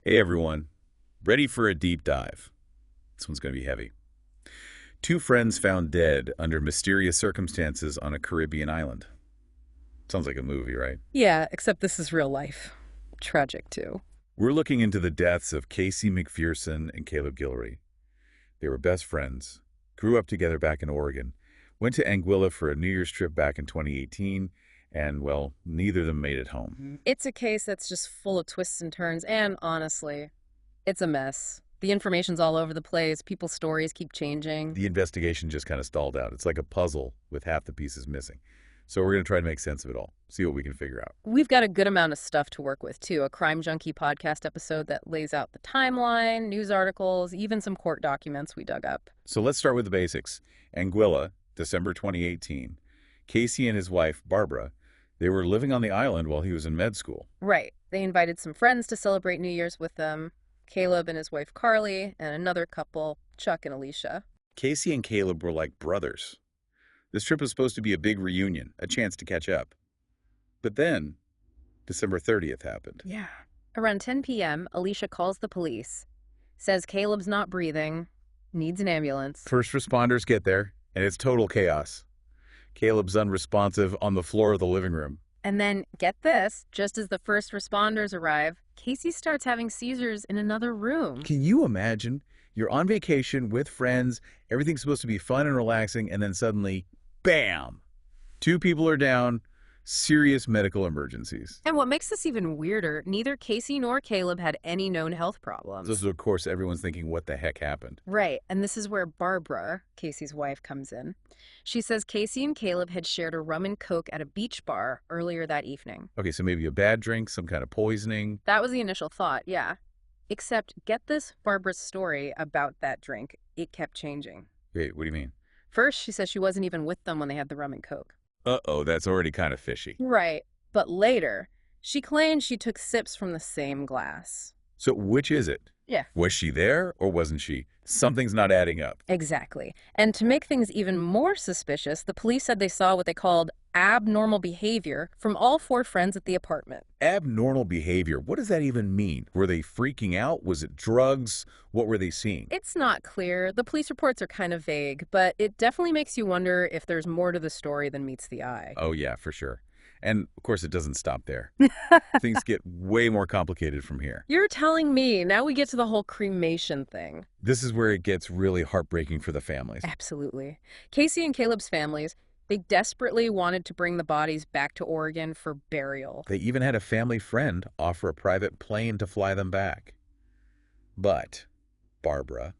Hey everyone, ready for a deep dive? This one's going to be heavy. Two friends found dead under mysterious circumstances on a Caribbean island. Sounds like a movie, right? Yeah, except this is real life. Tragic, too. We're looking into the deaths of Casey McPherson and Caleb Guillory. They were best friends, grew up together back in Oregon, went to Anguilla for a New Year's trip back in 2018, and, well, neither of them made it home. It's a case that's just full of twists and turns, and honestly, it's a mess. The information's all over the place. People's stories keep changing. The investigation just kind of stalled out. It's like a puzzle with half the pieces missing. So we're going to try to make sense of it all, see what we can figure out. We've got a good amount of stuff to work with, too. A Crime Junkie podcast episode that lays out the timeline, news articles, even some court documents we dug up. So let's start with the basics. Anguilla, December 2018. Casey and his wife, Barbara, they were living on the island while he was in med school. Right. They invited some friends to celebrate New Year's with them. Caleb and his wife, Carly, and another couple, Chuck and Alicia. Casey and Caleb were like brothers. This trip was supposed to be a big reunion, a chance to catch up. But then, December 30th happened. Yeah. Around 10 p.m., Alicia calls the police, says Caleb's not breathing, needs an ambulance. First responders get there, and it's total chaos. Caleb's unresponsive on the floor of the living room. And then, get this, just as the first responders arrive, Casey starts having seizures in another room. Can you imagine? You're on vacation with friends, everything's supposed to be fun and relaxing, and then suddenly, bam! Two people are down, serious medical emergencies. And what makes this even weirder, neither Casey nor Caleb had any known health problems. This is, of course, everyone's thinking, what the heck happened? Right, and this is where Barbara, Casey's wife, comes in. She says Casey and Caleb had shared a rum and coke at a beach bar earlier that evening. Okay, so maybe a bad drink, some kind of poisoning. That was the initial thought, yeah. Except, get this Barbara's story about that drink. It kept changing. Wait, what do you mean? First, she says she wasn't even with them when they had the rum and coke. Uh-oh, that's already kind of fishy. Right, but later, she claimed she took sips from the same glass. So which is it? Yeah. Was she there or wasn't she? Something's not adding up. Exactly. And to make things even more suspicious, the police said they saw what they called abnormal behavior from all four friends at the apartment. Abnormal behavior. What does that even mean? Were they freaking out? Was it drugs? What were they seeing? It's not clear. The police reports are kind of vague, but it definitely makes you wonder if there's more to the story than meets the eye. Oh, yeah, for sure. And, of course, it doesn't stop there. Things get way more complicated from here. You're telling me. Now we get to the whole cremation thing. This is where it gets really heartbreaking for the families. Absolutely. Casey and Caleb's families, they desperately wanted to bring the bodies back to Oregon for burial. They even had a family friend offer a private plane to fly them back. But Barbara,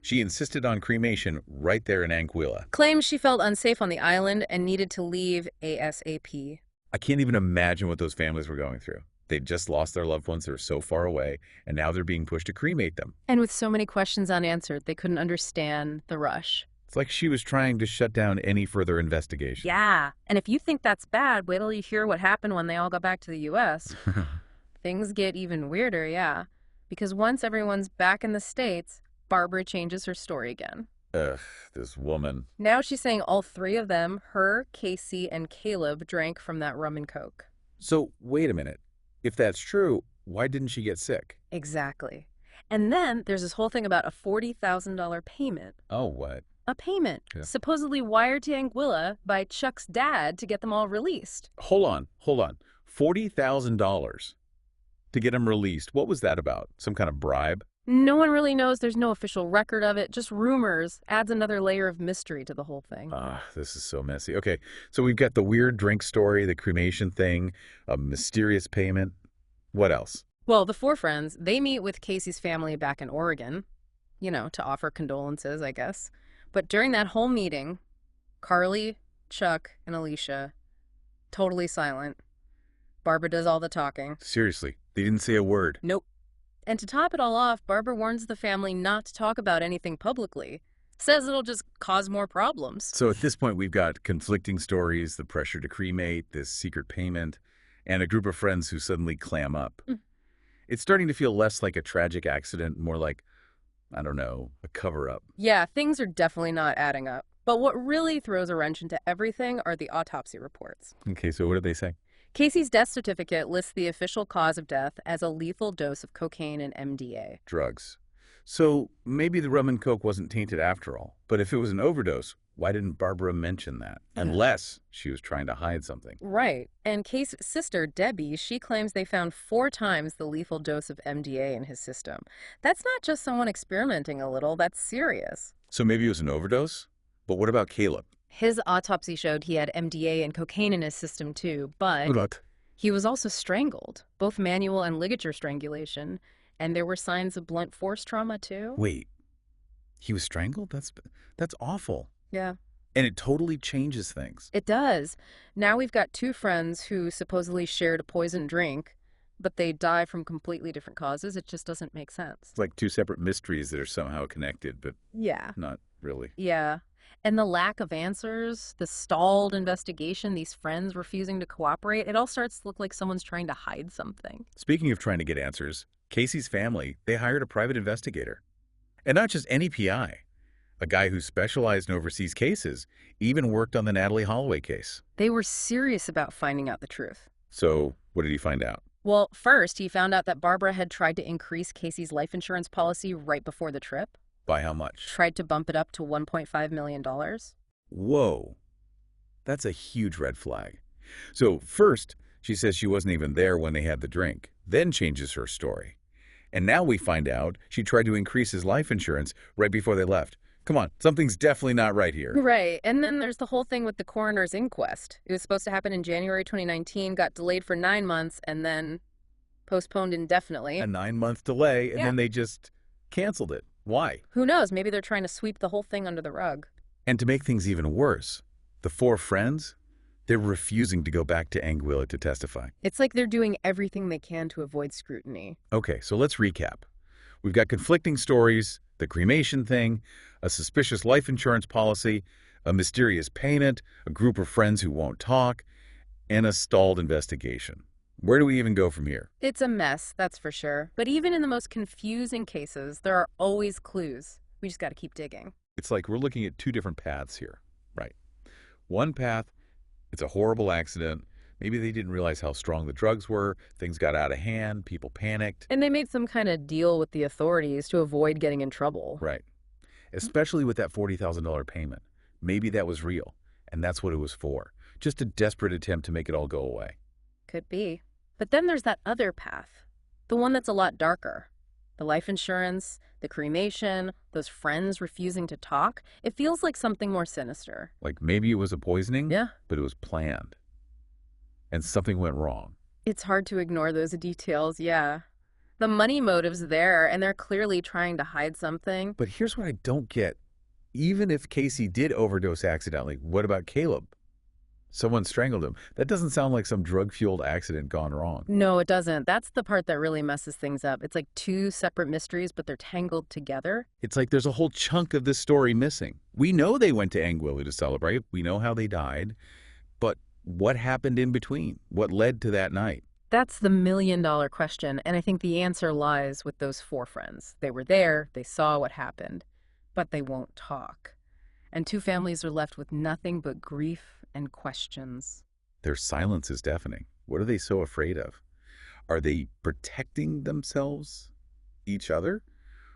she insisted on cremation right there in Anguilla. Claimed she felt unsafe on the island and needed to leave ASAP. I can't even imagine what those families were going through. They'd just lost their loved ones, they were so far away, and now they're being pushed to cremate them. And with so many questions unanswered, they couldn't understand the rush. It's like she was trying to shut down any further investigation. Yeah, and if you think that's bad, wait till you hear what happened when they all got back to the U.S. Things get even weirder, yeah. Because once everyone's back in the States, Barbara changes her story again. Ugh, this woman. Now she's saying all three of them, her, Casey, and Caleb, drank from that rum and coke. So, wait a minute. If that's true, why didn't she get sick? Exactly. And then there's this whole thing about a $40,000 payment. Oh, what? A payment, Yeah. supposedly wired to Anguilla by Chuck's dad to get them all released. Hold on. $40,000 to get him released. What was that about? Some kind of bribe? No one really knows. There's no official record of it. Just rumors. Adds another layer of mystery to the whole thing. This is so messy. Okay, so we've got the weird drink story, the cremation thing, a mysterious payment. What else? Well, the four friends, they meet with Casey's family back in Oregon, to offer condolences, I guess. But during that whole meeting, Carly, Chuck, and Alicia, totally silent. Barbara does all the talking. Seriously, they didn't say a word. Nope. And to top it all off, Barbara warns the family not to talk about anything publicly. Says it'll just cause more problems. So at this point, we've got conflicting stories, the pressure to cremate, this secret payment, and a group of friends who suddenly clam up. It's starting to feel less like a tragic accident, more like, I don't know, a cover-up. Yeah, things are definitely not adding up. But what really throws a wrench into everything are the autopsy reports. Okay, so what did they say? Casey's death certificate lists the official cause of death as a lethal dose of cocaine and MDA. Drugs. So maybe the rum and coke wasn't tainted after all. But if it was an overdose, why didn't Barbara mention that? Unless she was trying to hide something. Right. And Casey's sister, Debbie, she claims they found 4 times the lethal dose of MDA in his system. That's not just someone experimenting a little, that's serious. So maybe it was an overdose? But what about Caleb? His autopsy showed he had MDA and cocaine in his system too, but he was also strangled, both manual and ligature strangulation, and there were signs of blunt force trauma too. Wait, he was strangled? That's awful. Yeah. And it totally changes things. It does. Now we've got 2 friends who supposedly shared a poisoned drink, but they die from completely different causes. It just doesn't make sense. It's like 2 separate mysteries that are somehow connected, but Yeah. not really. Yeah. And the lack of answers, the stalled investigation, these friends refusing to cooperate, it all starts to look like someone's trying to hide something. Speaking of trying to get answers, Casey's family, they hired a private investigator. And not just any PI. A guy who specialized in overseas cases, even worked on the Natalie Holloway case. They were serious about finding out the truth. So what did he find out? Well, first, he found out that Barbara had tried to increase Casey's life insurance policy right before the trip. By how much? Tried to bump it up to $1.5 million. Whoa. That's a huge red flag. So first, she says she wasn't even there when they had the drink, then changes her story. And now we find out she tried to increase his life insurance right before they left. Come on, something's definitely not right here. Right. And then there's the whole thing with the coroner's inquest. It was supposed to happen in January 2019, got delayed for 9 months, and then postponed indefinitely. A 9-month delay, and Yeah. then they just canceled it. Why? Who knows? Maybe they're trying to sweep the whole thing under the rug. And to make things even worse, the 4 friends, they're refusing to go back to Anguilla to testify. It's like they're doing everything they can to avoid scrutiny. Okay, so let's recap. We've got conflicting stories, the cremation thing, a suspicious life insurance policy, a mysterious payment, a group of friends who won't talk, and a stalled investigation. Where do we even go from here? It's a mess, that's for sure. But even in the most confusing cases, there are always clues. We just got to keep digging. It's like we're looking at 2 different paths here, right? One path, it's a horrible accident. Maybe they didn't realize how strong the drugs were. Things got out of hand. People panicked. And they made some kind of deal with the authorities to avoid getting in trouble. Right. Especially with that $40,000 payment. Maybe that was real, and that's what it was for. Just a desperate attempt to make it all go away. Could be. But then there's that other path, the one that's a lot darker. The life insurance, the cremation, those friends refusing to talk. It feels like something more sinister. Like maybe it was a poisoning, Yeah. but it was planned. And something went wrong. It's hard to ignore those details, yeah. The money motive's there, and they're clearly trying to hide something. But here's what I don't get. Even if Casey did overdose accidentally, what about Caleb? Someone strangled him. That doesn't sound like some drug-fueled accident gone wrong. No, it doesn't. That's the part that really messes things up. It's like 2 separate mysteries, but they're tangled together. It's like there's a whole chunk of this story missing. We know they went to Anguilla to celebrate. We know how they died. But what happened in between? What led to that night? That's the million-dollar question, and I think the answer lies with those 4 friends. They were there, they saw what happened, but they won't talk. And 2 families are left with nothing but grief and questions. Their silence is deafening. What are they so afraid of? Are they protecting themselves, each other?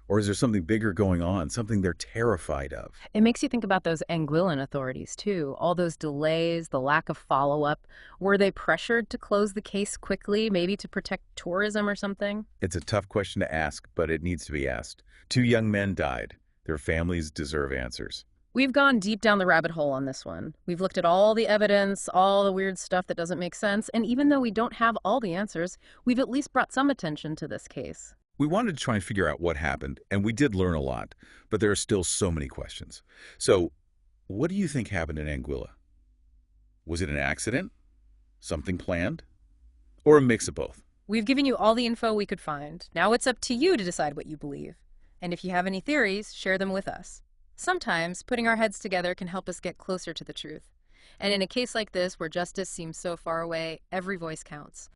Or is there something bigger going on, something they're terrified of? It makes you think about those Anguillan authorities, too. All those delays, the lack of follow-up. Were they pressured to close the case quickly, maybe to protect tourism or something? It's a tough question to ask, but it needs to be asked. 2 young men died. Their families deserve answers. We've gone deep down the rabbit hole on this one. We've looked at all the evidence, all the weird stuff that doesn't make sense, and even though we don't have all the answers, we've at least brought some attention to this case. We wanted to try and figure out what happened, and we did learn a lot, but there are still so many questions. So, what do you think happened in Anguilla? Was it an accident? Something planned? Or a mix of both? We've given you all the info we could find. Now it's up to you to decide what you believe. And if you have any theories, share them with us. Sometimes putting our heads together can help us get closer to the truth. And in a case like this, where justice seems so far away, every voice counts.